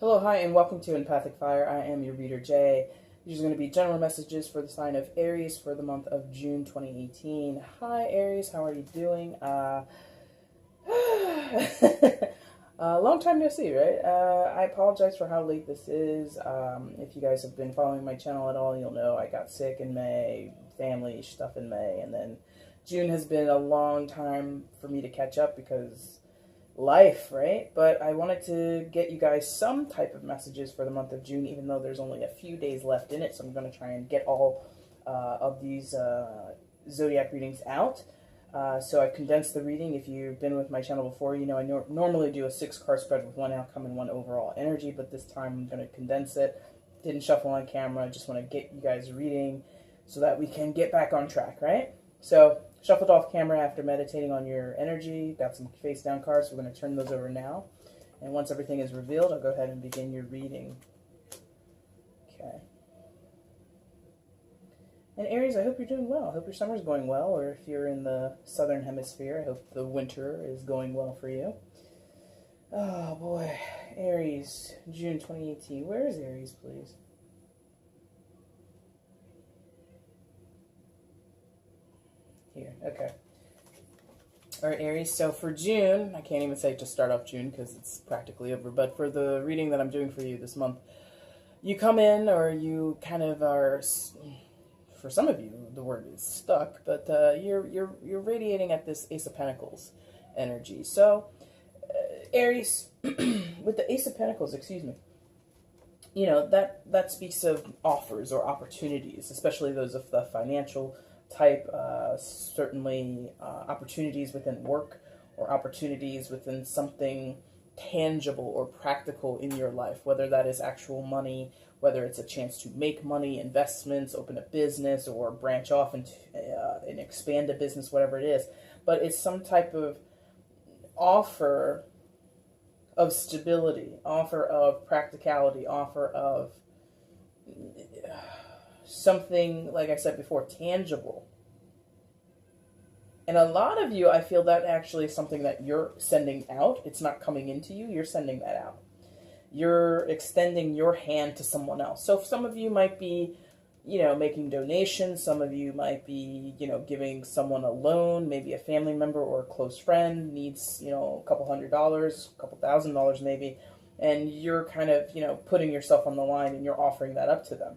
Hello, hi, and welcome to EmpathicFire. I am your reader, Jay. These are going to be general messages for the sign of Aries for the month of June 2018. Hi, Aries. How are you doing? Long time no see, right? I apologize for how late this is. If you guys have been following my channel at all, you'll know I got sick in May, family stuff in May, and then June has been a long time for me to catch up because life, right? But I wanted to get you guys some type of messages for the month of June, even though there's only a few days left in it. So I'm going to try and get all of these zodiac readings out. So I condensed the reading. If you've been with my channel before, you know I normally do a 6-card spread with one outcome and one overall energy, but this time I'm going to condense it. Didn't shuffle on camera. I just want to get you guys reading so that we can get back on track, right? So shuffled off camera after meditating on your energy. Got some face down cards. So we're going to turn those over now. And once everything is revealed, I'll go ahead and begin your reading. Okay. And Aries, I hope you're doing well. I hope your summer's going well. Or if you're in the southern hemisphere, I hope the winter is going well for you. Oh boy. Aries, June 2018. Where is Aries, please? Here, okay. All right, Aries, so for June, I can't even say to start off June because it's practically over, but for the reading that I'm doing for you this month, you come in, or you kind of are, for some of you, the word is stuck, but you're radiating at this Ace of Pentacles energy. So, Aries, with the Ace of Pentacles, excuse me, you know, that speaks of offers or opportunities, especially those of the financial type, certainly opportunities within work or opportunities within something tangible or practical in your life, whether that is actual money, whether it's a chance to make money, investments, open a business, or branch off and expand a business, whatever it is. But it's some type of offer of stability, offer of practicality, offer of something, like I said before, tangible. And a lot of you, I feel that actually is something that you're sending out. It's not coming into you. You're sending that out. You're extending your hand to someone else. So some of you might be, you know, making donations. Some of you might be, you know, giving someone a loan. Maybe a family member or a close friend needs, you know, a couple $100, a couple $1,000 maybe. And you're kind of, you know, putting yourself on the line and you're offering that up to them.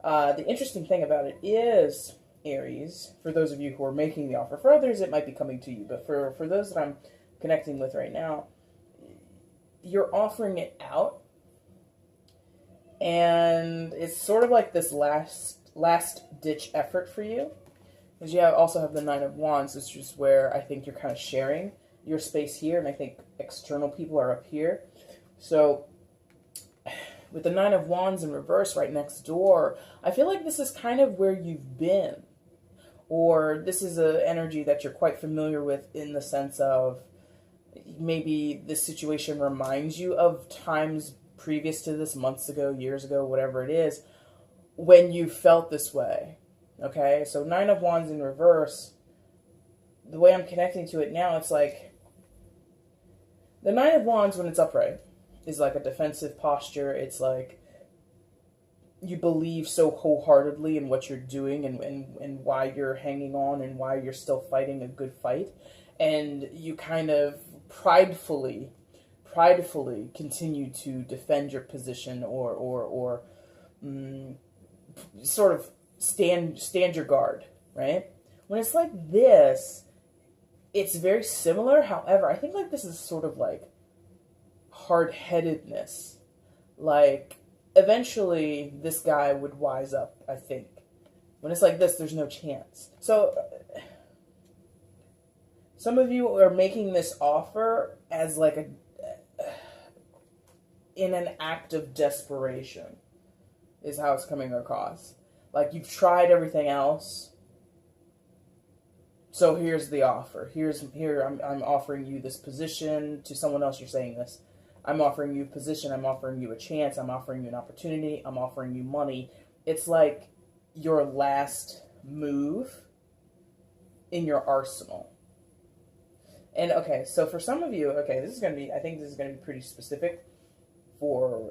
The interesting thing about it is, Aries, for those of you who are making the offer, for others it might be coming to you, but for those that I'm connecting with right now, you're offering it out, and it's sort of like this last-ditch effort for you, because you also have the Nine of Wands, which is where I think you're kind of sharing your space here, and I think external people are up here. So with the Nine of Wands in reverse right next door, I feel like this is kind of where you've been. Or this is an energy that you're quite familiar with, in the sense of maybe this situation reminds you of times previous to this, months ago, years ago, whatever it is, when you felt this way. Okay, so Nine of Wands in reverse, the way I'm connecting to it now, it's like the Nine of Wands, when it's upright, is like a defensive posture. It's like you believe so wholeheartedly in what you're doing and why you're hanging on and why you're still fighting a good fight. And you kind of pridefully continue to defend your position or sort of stand your guard, right? When it's like this, it's very similar. However, I think like this is sort of like hard-headedness. Like, eventually this guy would wise up, I think. When it's like this, there's no chance. So some of you are making this offer as like in an act of desperation, is how it's coming across. Like, you've tried everything else, so here's the offer. I'm offering you this position. To someone else, you're saying this. I'm offering you a position, I'm offering you a chance, I'm offering you an opportunity, I'm offering you money. It's like your last move in your arsenal. And okay, so for some of you, okay, this is going to be, I think this is going to be pretty specific. for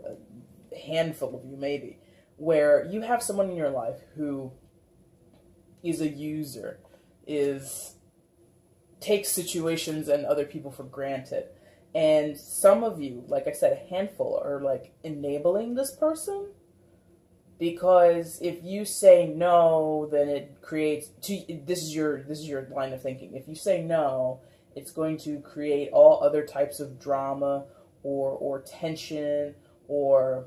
a handful of you maybe, where you have someone in your life who is a user, takes situations and other people for granted. And some of you, like I said, a handful, are like enabling this person. Because if you say no, then it creates, this is your line of thinking. If you say no, it's going to create all other types of drama or tension or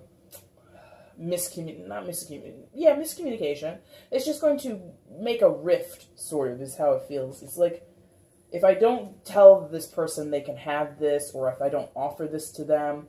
miscommunication. It's just going to make a rift, sort of, is how it feels. It's like, if I don't tell this person they can have this, or if I don't offer this to them,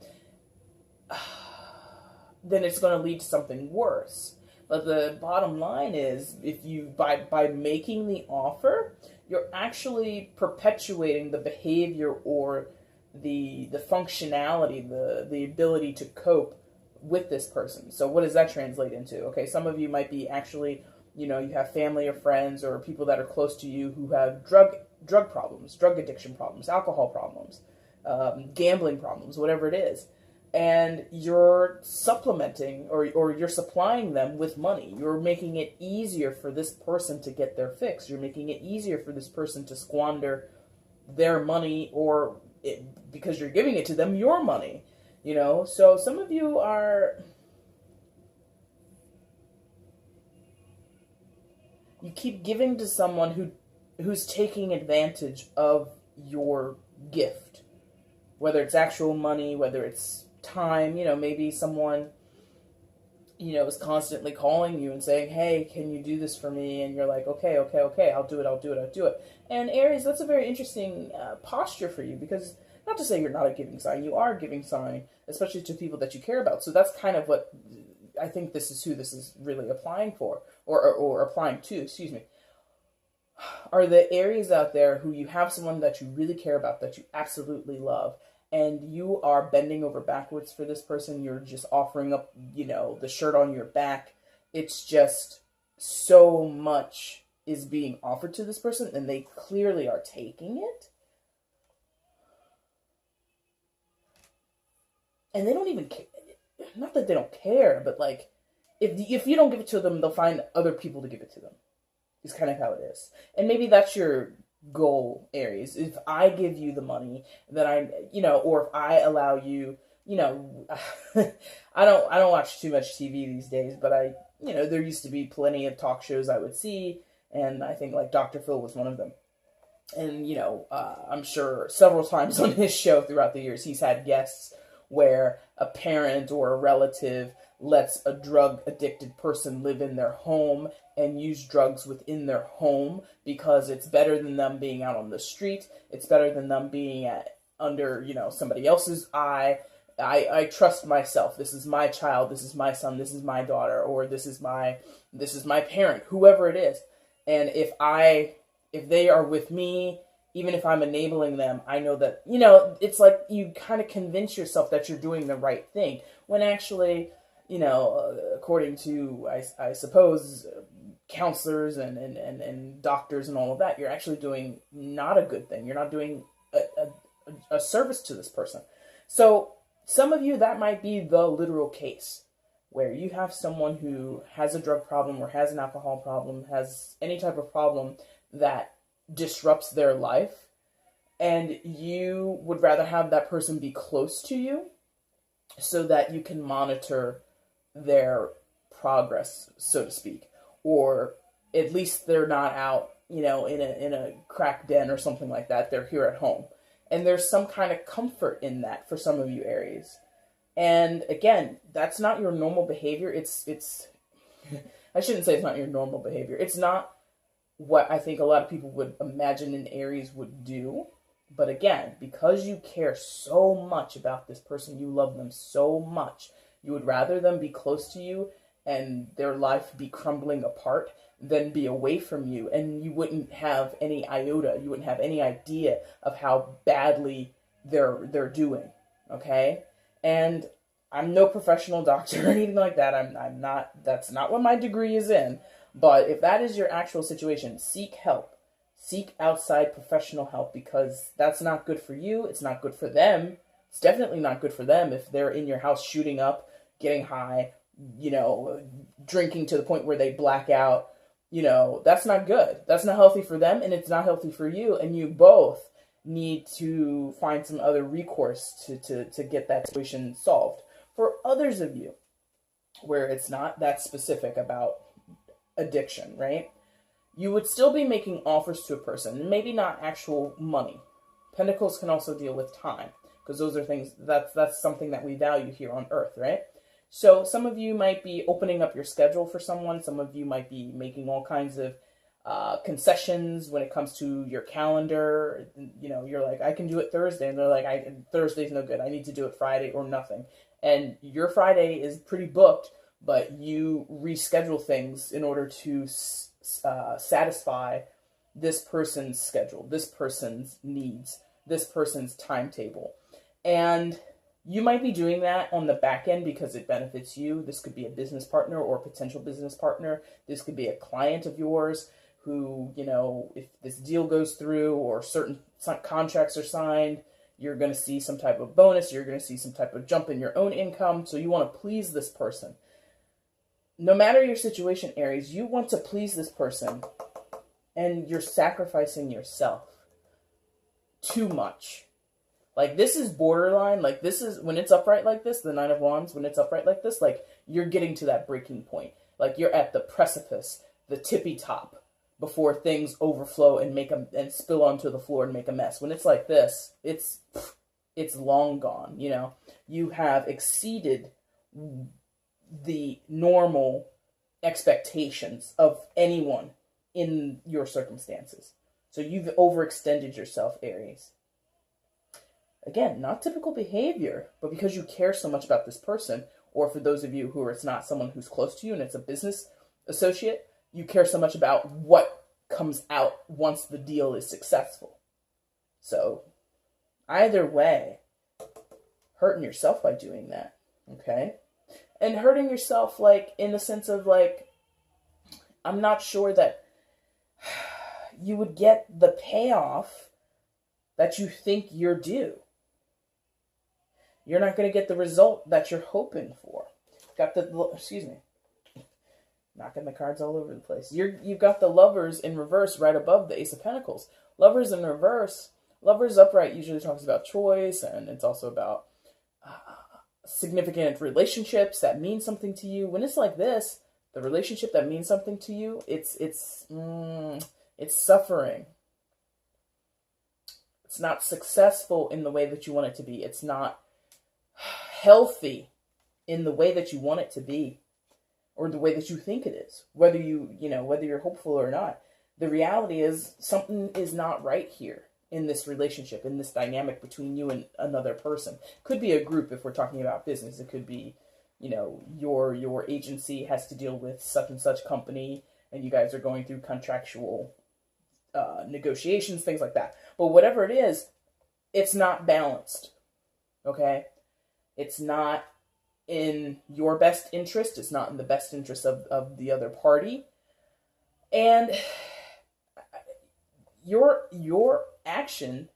then it's going to lead to something worse. But the bottom line is, if you, by making the offer, you're actually perpetuating the behavior or the functionality, the ability to cope with this person. So what does that translate into? Okay, some of you might be actually, you have family or friends or people that are close to you who have drug problems, drug addiction problems, alcohol problems, gambling problems, whatever it is. And you're supplementing or you're supplying them with money. You're making it easier for this person to get their fix. You're making it easier for this person to squander their money, or because you're giving it to them, your money. So some of you you keep giving to someone who's taking advantage of your gift. Whether it's actual money, whether it's time, maybe someone, is constantly calling you and saying, hey, can you do this for me? And you're like, okay, I'll do it. And Aries, that's a very interesting posture for you, because not to say you're not a giving sign, you are a giving sign, especially to people that you care about. So that's kind of what I think this is who this is really applying for, or applying to, excuse me. Are the Aries out there who you have someone that you really care about, that you absolutely love, and you are bending over backwards for this person. You're just offering up, the shirt on your back. It's just so much is being offered to this person, and they clearly are taking it. And they don't even care. Not that they don't care, but like, if you don't give it to them, they'll find other people to give it to them. Is kind of how it is. And maybe that's your goal, Aries. If I give you the money, then or if I allow you, I don't watch too much TV these days, but there used to be plenty of talk shows I would see, and I think like Dr. Phil was one of them. And, I'm sure several times on his show throughout the years, he's had guests where a parent or a relative lets a drug-addicted person live in their home and use drugs within their home, because it's better than them being out on the street. It's better than them being under, somebody else's eye. I trust myself. This is my child. This is my son. This is my daughter. Or this is my parent, whoever it is. And if they are with me, even if I'm enabling them, I know that, it's like you kind of convince yourself that you're doing the right thing, when actually, according to, I suppose, counselors and doctors and all of that, you're actually doing not a good thing. You're not doing a service to this person. So some of you, that might be the literal case, where you have someone who has a drug problem or has an alcohol problem, has any type of problem that disrupts their life, and you would rather have that person be close to you so that you can monitor their progress, so to speak, or at least they're not out, in a crack den or something like that. They're here at home, and there's some kind of comfort in that for some of you Aries. And again, that's not your normal behavior. It's I shouldn't say it's not your normal behavior. It's not what I think a lot of people would imagine an Aries would do. But again, because you care so much about this person, you love them so much, you would rather them be close to you and their life be crumbling apart than be away from you. And you wouldn't have any iota, you wouldn't have any idea of how badly they're doing. Okay? And I'm no professional doctor or anything like that. I'm not, that's not what my degree is in. But if that is your actual situation, seek help. Seek outside professional help, because that's not good for you. It's not good for them. It's definitely not good for them if they're in your house shooting up, getting high, drinking to the point where they black out. That's not good. That's not healthy for them, and it's not healthy for you. And you both need to find some other recourse to get that situation solved. For others of you, where it's not that specific about addiction, right? You would still be making offers to a person, maybe not actual money. Pentacles can also deal with time, because those are things, that's something that we value here on Earth, right? So some of you might be opening up your schedule for someone. Some of you might be making all kinds of concessions when it comes to your calendar. You're like, I can do it Thursday. And they're like, Thursday's no good. I need to do it Friday or nothing. And your Friday is pretty booked, but you reschedule things in order to satisfy this person's schedule, this person's needs, this person's timetable. And you might be doing that on the back end because it benefits you. This could be a business partner or potential business partner. This could be a client of yours who, if this deal goes through or certain contracts are signed, you're going to see some type of bonus. You're going to see some type of jump in your own income. So you want to please this person. No matter your situation, Aries, you want to please this person, and you're sacrificing yourself too much. Like, this is borderline. Like, this is, when it's upright like this, the Nine of Wands, when it's upright like this, like, you're getting to that breaking point. Like, you're at the precipice, the tippy top, before things overflow and spill onto the floor and make a mess. When it's like this, it's long gone, You have exceeded the normal expectations of anyone in your circumstances. So you've overextended yourself, Aries. Again, not typical behavior, but because you care so much about this person, or for those of you who it's not someone who's close to you and it's a business associate, you care so much about what comes out once the deal is successful. So either way, hurting yourself by doing that, okay? And hurting yourself, like, in the sense of, like, I'm not sure that you would get the payoff that you think you're due. You're not going to get the result that you're hoping for. Knocking the cards all over the place. You've got the Lovers in reverse right above the Ace of Pentacles. Lovers in reverse. Lovers upright usually talks about choice, and it's also about significant relationships that mean something to you. When it's like this, the relationship that means something to you, it's suffering. It's not successful in the way that you want it to be. It's not healthy in the way that you want it to be, or the way that you think it is, whether you're hopeful or not. The reality is something is not right here in this relationship, in this dynamic between you and another person. Could be a group if we're talking about business. It could be, your agency has to deal with such and such company, and you guys are going through contractual negotiations, things like that. But whatever it is, it's not balanced, okay? It's not in your best interest. It's not in the best interest of the other party. And your action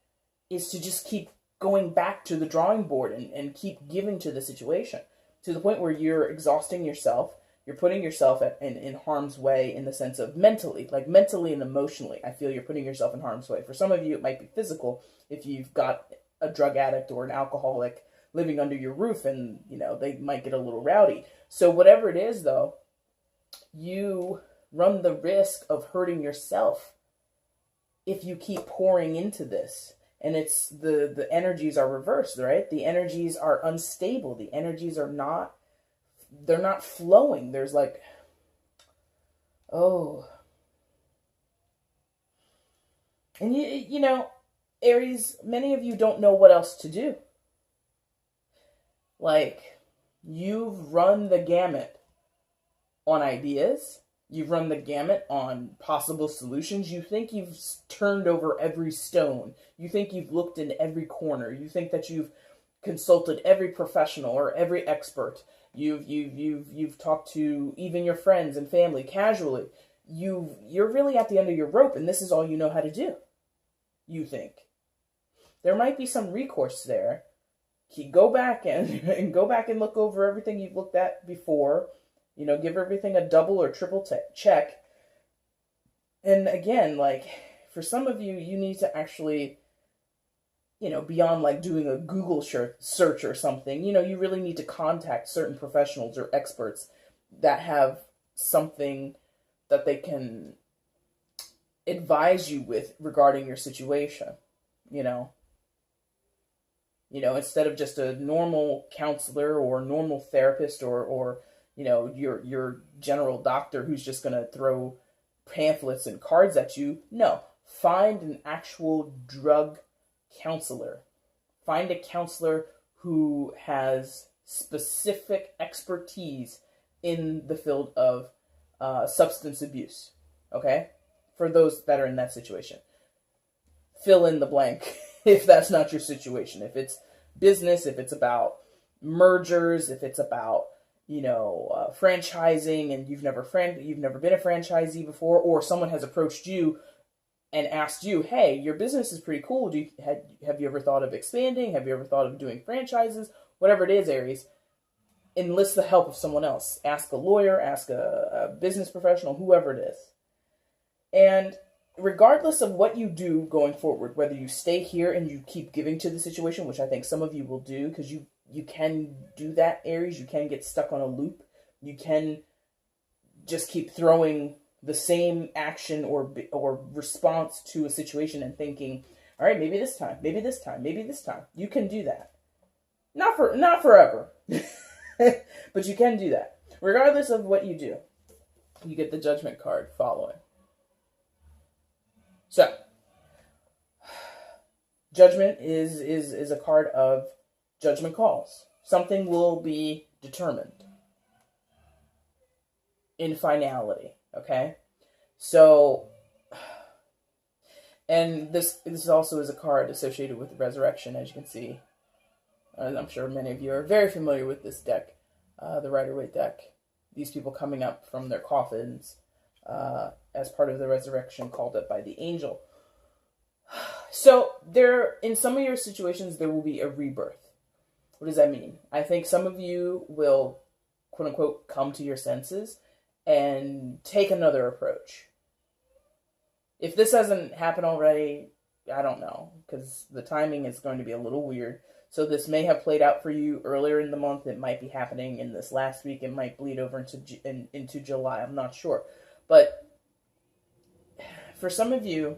is to just keep going back to the drawing board and keep giving to the situation, to the point where you're exhausting yourself. You're putting yourself in harm's way in the sense of mentally and emotionally. I feel you're putting yourself in harm's way. For some of you, it might be physical if you've got a drug addict or an alcoholic living under your roof, and, they might get a little rowdy. So whatever it is, though, you run the risk of hurting yourself if you keep pouring into this. And it's the energies are reversed, right? The energies are unstable. The energies are not, they're not flowing. There's like, and Aries, many of you don't know what else to do. Like, you've run the gamut on ideas. You've run the gamut on possible solutions. You think you've turned over every stone. You think you've looked in every corner. You think that you've consulted every professional or every expert. You've talked to even your friends and family casually. You're really at the end of your rope, and this is all you know how to do. You think. There might be some recourse there, go back and go back and look over everything you've looked at before. Give everything a double or triple check. And again, like, for some of you, you need to actually, beyond like doing a Google search or something, you really need to contact certain professionals or experts that have something that they can advise you with regarding your situation, instead of just a normal counselor or normal therapist or your general doctor who's just going to throw pamphlets and cards at you. No, find an actual drug counselor. Find a counselor who has specific expertise in the field of substance abuse. Okay? For those that are in that situation. Fill in the blank if that's not your situation. If it's business, if it's about mergers, if it's about franchising and you've never been a franchisee before, or someone has approached you and asked you, hey, your business is pretty cool. Have you ever thought of expanding? Have you ever thought of doing franchises? Whatever it is, Aries, enlist the help of someone else. Ask a lawyer, ask a business professional, whoever it is. And regardless of what you do going forward, whether you stay here and you keep giving to the situation, which I think some of you will do, because you can do that, Aries. You can get stuck on a loop. You can just keep throwing the same action or response to a situation and thinking, all right, maybe this time, maybe this time, maybe this time. You can do that. Not forever, but you can do that. Regardless of what you do, you get the Judgment card following. So, Judgment is a card of judgment calls. Something will be determined in finality, okay? So, and this also is a card associated with resurrection, as you can see. And I'm sure many of you are very familiar with this deck, the Rider-Waite deck. These people coming up from their coffins as part of the resurrection called up by the angel. So, in some of your situations, there will be a rebirth. What does that mean? I think some of you will, quote unquote, come to your senses and take another approach. If this hasn't happened already, I don't know, because the timing is going to be a little weird. So this may have played out for you earlier in the month. It might be happening in this last week. It might bleed over into July. I'm not sure. But for some of you,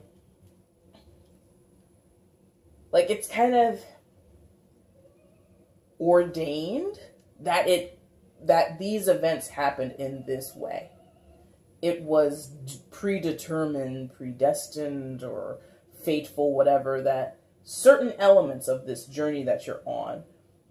like, it's kind of ordained that these events happened in this way. It was predetermined, predestined, or fateful, whatever, that certain elements of this journey that you're on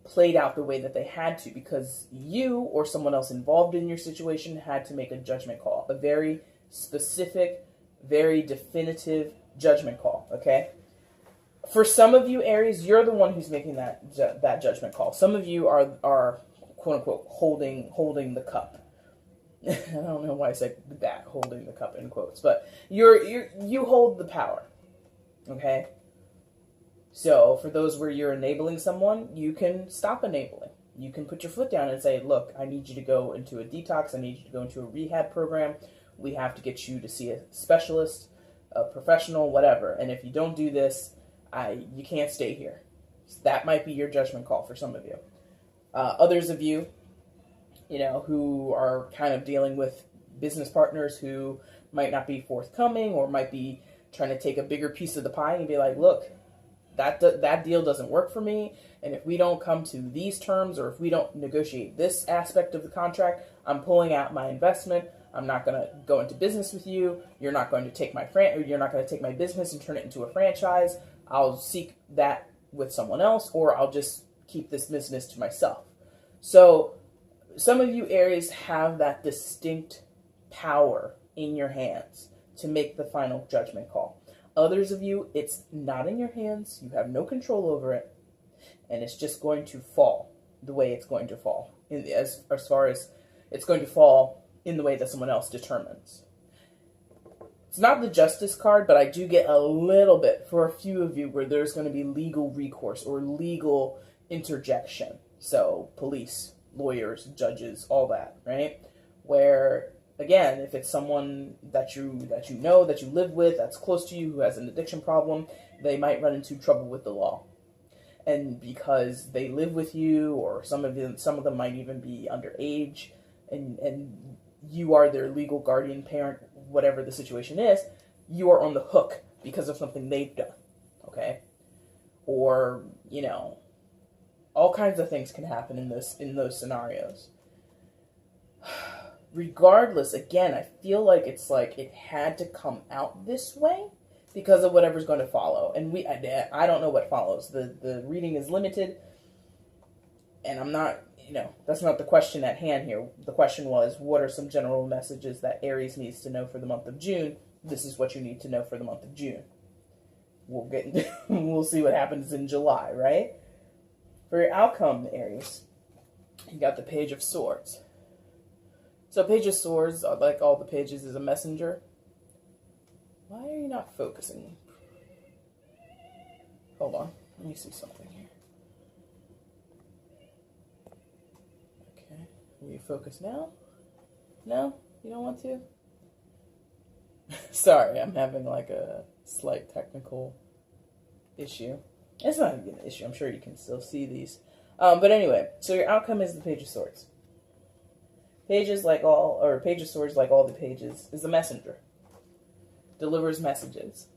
played out the way that they had to, because you or someone else involved in your situation had to make a judgment call, a very specific, very definitive judgment call, okay? For some of you, Aries, you're the one who's making that judgment call. Some of you are quote unquote holding the cup. I don't know why I said that, holding the cup in quotes, but you hold the power. Okay? So for those where you're enabling someone, you can stop enabling. You can put your foot down and say, look, I need you to go into a detox. I need you to go into a rehab program. We have to get you to see a specialist, a professional, whatever. And if you don't do this, you can't stay here. So that might be your judgment call for some of you. Others of you, who are kind of dealing with business partners who might not be forthcoming or might be trying to take a bigger piece of the pie and be like, look, that deal doesn't work for me, and if we don't come to these terms or if we don't negotiate this aspect of the contract, I'm pulling out my investment. I'm not going to go into business with you. You're not going to take you're not going to take my business and turn it into a franchise. I'll seek that with someone else, or I'll just keep this business to myself. So some of you Aries have that distinct power in your hands to make the final judgment call. Others of you, it's not in your hands. You have no control over it. And it's just going to fall the way it's going to fall. As far as it's going to fall in the way that someone else determines. It's not the Justice card, but I do get a little bit for a few of you where there's going to be legal recourse or legal interjection. So police, lawyers, judges, all that, right? Where, again, if it's someone that you know, that you live with, that's close to you, who has an addiction problem, they might run into trouble with the law. And because they live with you, or some of them might even be underage, and you are their legal guardian parent, whatever the situation is, you are on the hook because of something they've done, okay? Or, you know, all kinds of things can happen in those scenarios. Regardless, again, I feel like it's like it had to come out this way because of whatever's going to follow. And I don't know what follows. The reading is limited, and I'm not, you know, that's not the question at hand here. The question was, what are some general messages that Aries needs to know for the month of June? This is what you need to know for the month of June. We'll see what happens in July, right? For your outcome, Aries, you got the Page of Swords. So Page of Swords, like all the pages, is a messenger. Why are you not focusing? Hold on. Let me see something here. Okay. Will you focus now? No? You don't want to? Sorry, I'm having like a slight technical issue. It's not even an issue. I'm sure you can still see these. But anyway, so your outcome is the Page of Swords. Page of Swords, like all the pages, is a messenger. Delivers messages.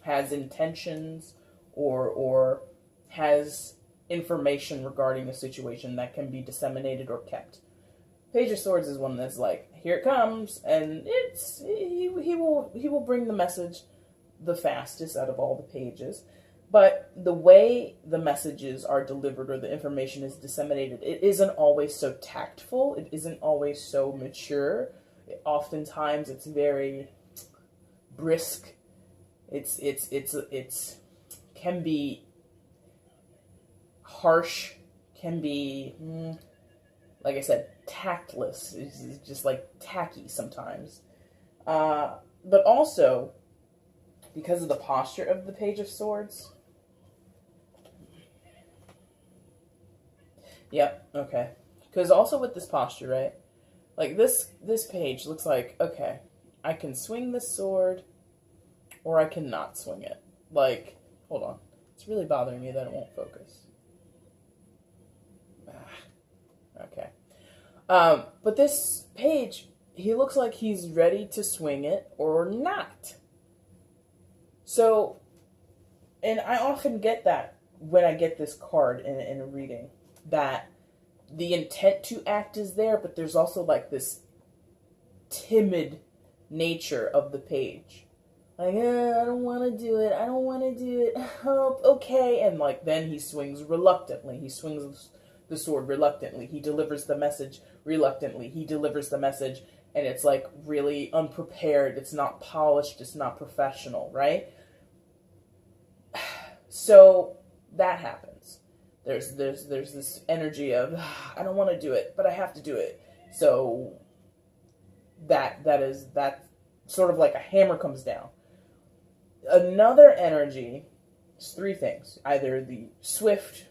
Has intentions or has information regarding a situation that can be disseminated or kept. Page of Swords is one that's like, here it comes, and he will bring the message the fastest out of all the pages. But the way the messages are delivered or the information is disseminated, it isn't always so tactful. It isn't always so mature. Oftentimes, it's very brisk. It's can be harsh. Can be, like I said, tactless. It's just like tacky sometimes. But also, because of the posture of the Page of Swords. Yep, okay. Because also with this posture, right? Like this page looks like, okay, I can swing this sword, or I cannot swing it. Like, hold on. It's really bothering me that it won't focus. Okay. But this page, he looks like he's ready to swing it or not. So, and I often get that when I get this card in a reading, that the intent to act is there, but there's also like this timid nature of the page. Like, I don't want to do it. I don't want to do it. Oh, okay. And like, then he swings reluctantly. He swings the sword reluctantly. He delivers the message reluctantly. He delivers the message, and it's like really unprepared. It's not polished. It's not professional, right? So that happens. There's this energy of, I don't want to do it, but I have to do it. So that sort of like a hammer comes down. Another energy is three things: either the swift,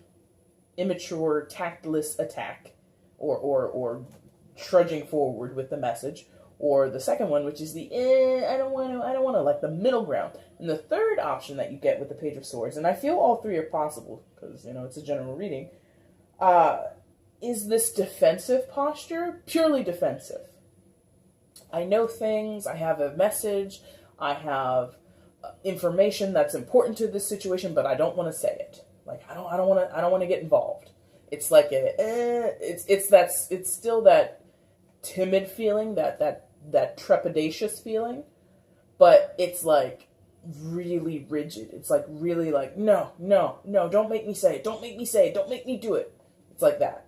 immature, tactless attack, or trudging forward with the message, or the second one, which is the I don't want to, like the middle ground. And the third option that you get with the Page of Swords, and I feel all three are possible because, you know, it's a general reading, is this defensive posture, purely defensive. I know things, I have a message, I have information that's important to this situation, but I don't want to say it. Like, I don't want to get involved. It's like it's still that timid feeling, that trepidatious feeling, but it's like really rigid. It's like really like, no, don't make me say it. Don't make me say it. Don't make me do it. It's like that.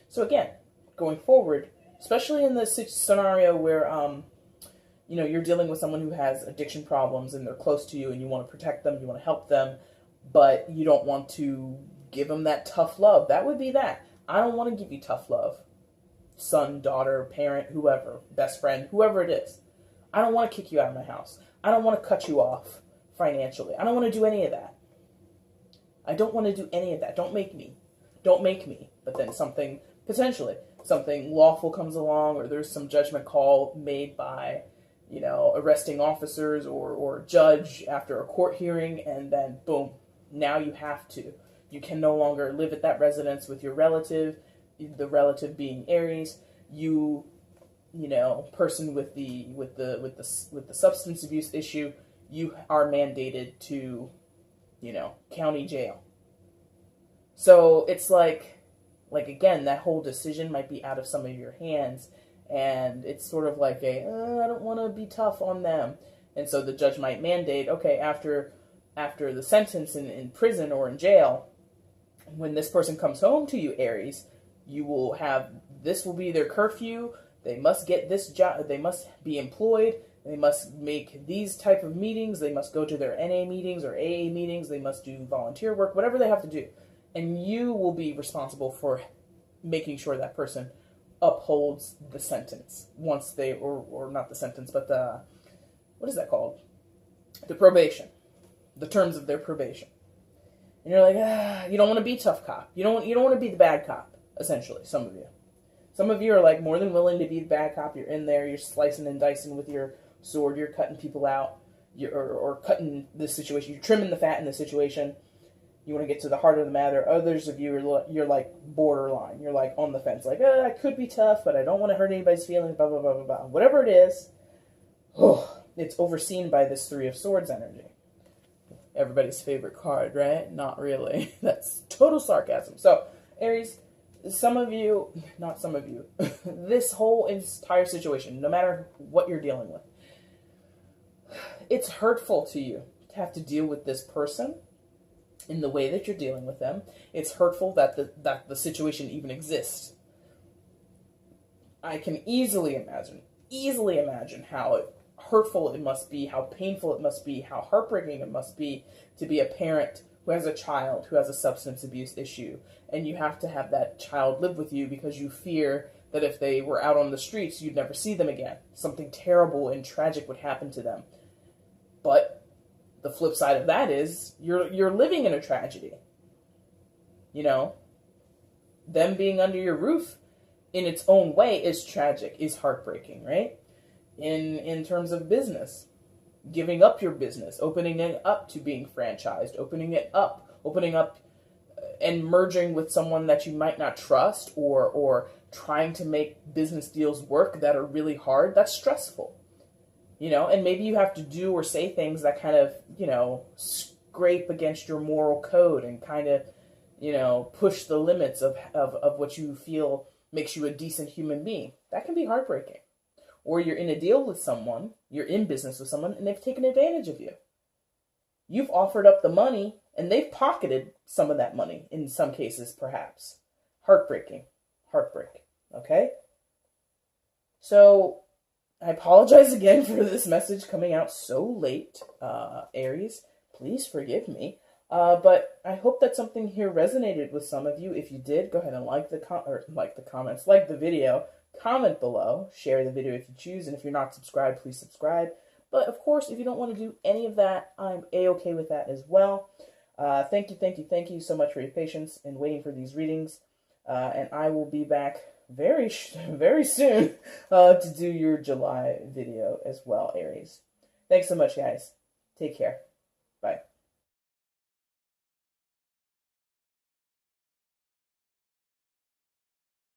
So again, going forward, especially in this scenario where, you know, you're dealing with someone who has addiction problems and they're close to you and you want to protect them, you want to help them, but you don't want to give them that tough love. That would be that. I don't want to give you tough love. Son, daughter, parent, whoever, best friend, whoever it is. I don't want to kick you out of my house. I don't want to cut you off financially. I don't want to do any of that. I don't want to do any of that. Don't make me. don't make me. But then potentially something lawful comes along, or there's some judgment call made by, arresting officers or judge after a court hearing, and then boom, now you can no longer live at that residence with your relative, the relative being Aries. Person with the substance abuse issue, you are mandated to, county jail. So it's like again, that whole decision might be out of some of your hands, and it's sort of like I don't want to be tough on them. And so the judge might mandate, okay, after the sentence in prison or in jail, when this person comes home to you, Aries, this will be their curfew. They must get this job. They must be employed. They must make these type of meetings. They must go to their NA meetings or AA meetings. They must do volunteer work, whatever they have to do. And you will be responsible for making sure that person upholds the sentence once they, or not the sentence, but what is that called? The probation. The terms of their probation. And you're like, you don't want to be tough cop. You don't want to be the bad cop, essentially, some of you. Some of you are like more than willing to be the bad cop. You're in there, you're slicing and dicing with your sword, you're cutting people out, or cutting the situation, you're trimming the fat in the situation. You want to get to the heart of the matter. Others of you you're like borderline. You're like on the fence, like, I could be tough, but I don't want to hurt anybody's feelings, blah, blah, blah, blah, blah. Whatever it is, it's overseen by this Three of Swords energy. Everybody's favorite card, right? Not really. That's total sarcasm. So, Aries, not some of you, this whole entire situation, no matter what you're dealing with, it's hurtful to you to have to deal with this person in the way that you're dealing with them. It's hurtful that the situation even exists. I can easily imagine how hurtful it must be, how painful it must be, how heartbreaking it must be to be a parent who has a child who has a substance abuse issue, and you have to have that child live with you because you fear that if they were out on the streets, you'd never see them again. Something terrible and tragic would happen to them. But the flip side of that is you're living in a tragedy. Them being under your roof in its own way is tragic, is heartbreaking, right? In terms of business, giving up your business, opening it up to being franchised, opening up and merging with someone that you might not trust, or trying to make business deals work that are really hard, that's stressful. And maybe you have to do or say things that kind of, scrape against your moral code and kind of, push the limits of what you feel makes you a decent human being. That can be heartbreaking. Or you're in a deal with someone, you're in business with someone, and they've taken advantage of you. You've offered up the money, and they've pocketed some of that money, in some cases, perhaps. Heartbreaking. Heartbreak. Okay? So, I apologize again for this message coming out so late, Aries. Please forgive me. But I hope that something here resonated with some of you. If you did, go ahead and like the video. Comment below, share the video if you choose, and if you're not subscribed, please subscribe. But of course, if you don't want to do any of that, I'm a-okay with that as well. Thank you so much for your patience in waiting for these readings, and I will be back very soon to do your July video as well, Aries. Thanks so much, guys. Take care. Bye.